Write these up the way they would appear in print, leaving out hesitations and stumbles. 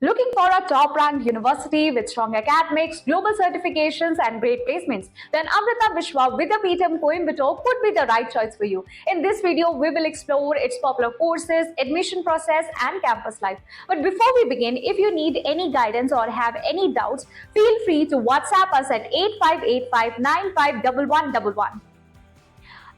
Looking for a top-ranked university with strong academics, global certifications, and great placements? Then Amrita Vishwa Vidyapeetham Coimbatore could be the right choice for you. In this video, we will explore its popular courses, admission process, and campus life. But before we begin, if you need any guidance or have any doubts, feel free to WhatsApp us at 8585951111.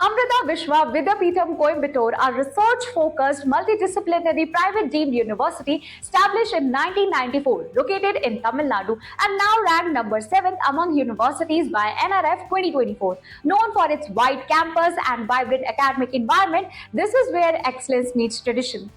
Amrita Vishwa Vidyapeetham Coimbatore, a research-focused, multidisciplinary private deemed university established in 1994, located in Tamil Nadu, and now ranked number 7th among universities by NRF 2024. Known for its wide campus and vibrant academic environment, this is where excellence meets tradition.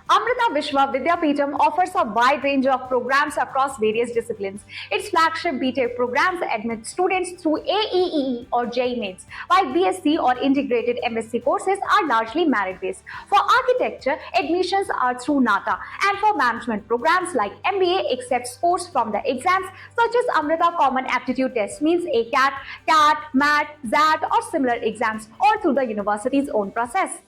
Amrita Vishwa Vidyapeetham offers a wide range of programs across various disciplines. Its flagship BTech programs admit students through AEE or JEE Mains, while BSc or integrated MSc courses are largely merit-based. For architecture, admissions are through NATA, and for management programs like MBA accepts scores from the exams such as Amrita Common Aptitude Test, means ACAT, CAT, MAT, XAT, or similar exams, or through the university's own process.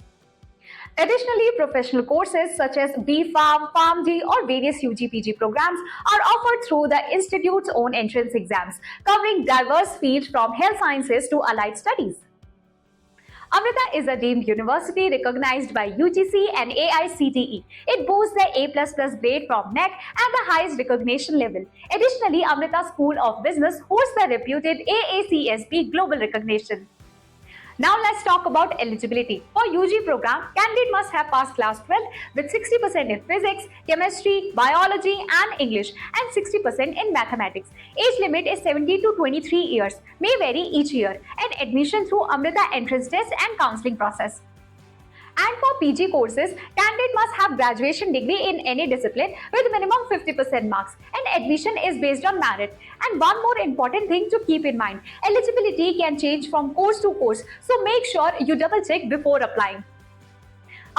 Additionally, professional courses such as B.Pharm, PharmD, or various UG/PG programs are offered through the institute's own entrance exams, covering diverse fields from health sciences to allied studies. Amrita is a deemed university recognized by UGC and AICTE. It boasts the A++ grade from NEC and the highest recognition level. Additionally, Amrita School of Business hosts the reputed AACSB Global Recognition. Now let's talk about eligibility. For UG program, candidate must have passed class 12 with 60% in physics, chemistry, biology and English and 60% in mathematics. Age limit is 17 to 23 years, may vary each year, and admission through Amrita entrance test and counseling process. And for PG courses, candidate must have graduation degree in any discipline with minimum 50% marks, and admission is based on merit. And one more important thing to keep in mind, eligibility can change from course to course, so make sure you double check before applying.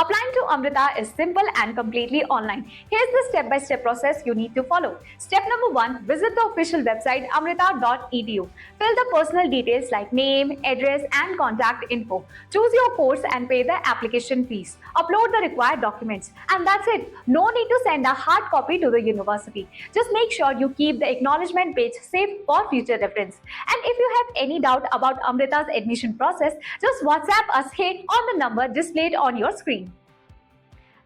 Applying to Amrita is simple and completely online. Here's the step-by-step process you need to follow. Step number 1, visit the official website amrita.edu. Fill the personal details like name, address and contact info. Choose your course and pay the application fees. Upload the required documents. And that's it. No need to send a hard copy to the university. Just make sure you keep the acknowledgement page safe for future reference. And if you have any doubt about Amrita's admission process, just WhatsApp us here on the number displayed on your screen.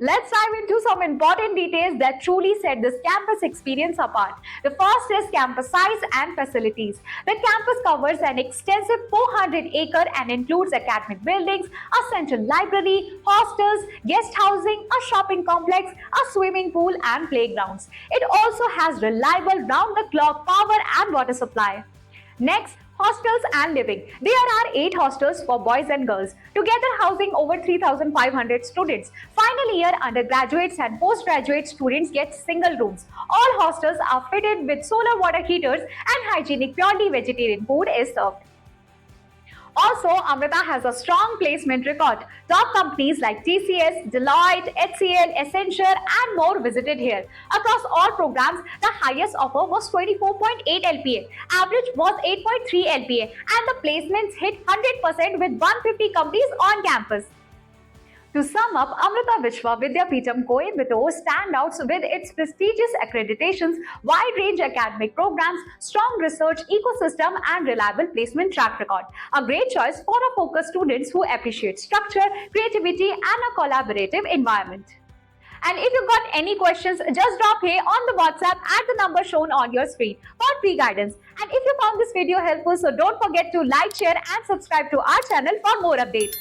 Let's dive into some important details that truly set this campus experience apart. The first is campus size and facilities. The campus covers an extensive 400-acre and includes academic buildings, a central library, hostels, guest housing, a shopping complex, a swimming pool and playgrounds. It also has reliable round-the-clock power and water supply. Next, hostels and living. There are 8 hostels for boys and girls, together housing over 3,500 students. Final year undergraduates and postgraduate students get single rooms. All hostels are fitted with solar water heaters and hygienic purely vegetarian food is served. Also, Amrita has a strong placement record. Top companies like TCS, Deloitte, HCL, Accenture and more visited here. Across all programs, the highest offer was 24.8 LPA, average was 8.3 LPA and the placements hit 100% with 150 companies on campus. To sum up, Amrita Vishwa Vidyapeetham Coimbatore stands out with its prestigious accreditations, wide-range academic programs, strong research ecosystem, and reliable placement track record. A great choice for a focused students who appreciate structure, creativity, and a collaborative environment. And if you got any questions, just drop here on the WhatsApp at the number shown on your screen for free guidance. And if you found this video helpful, so don't forget to like, share, and subscribe to our channel for more updates.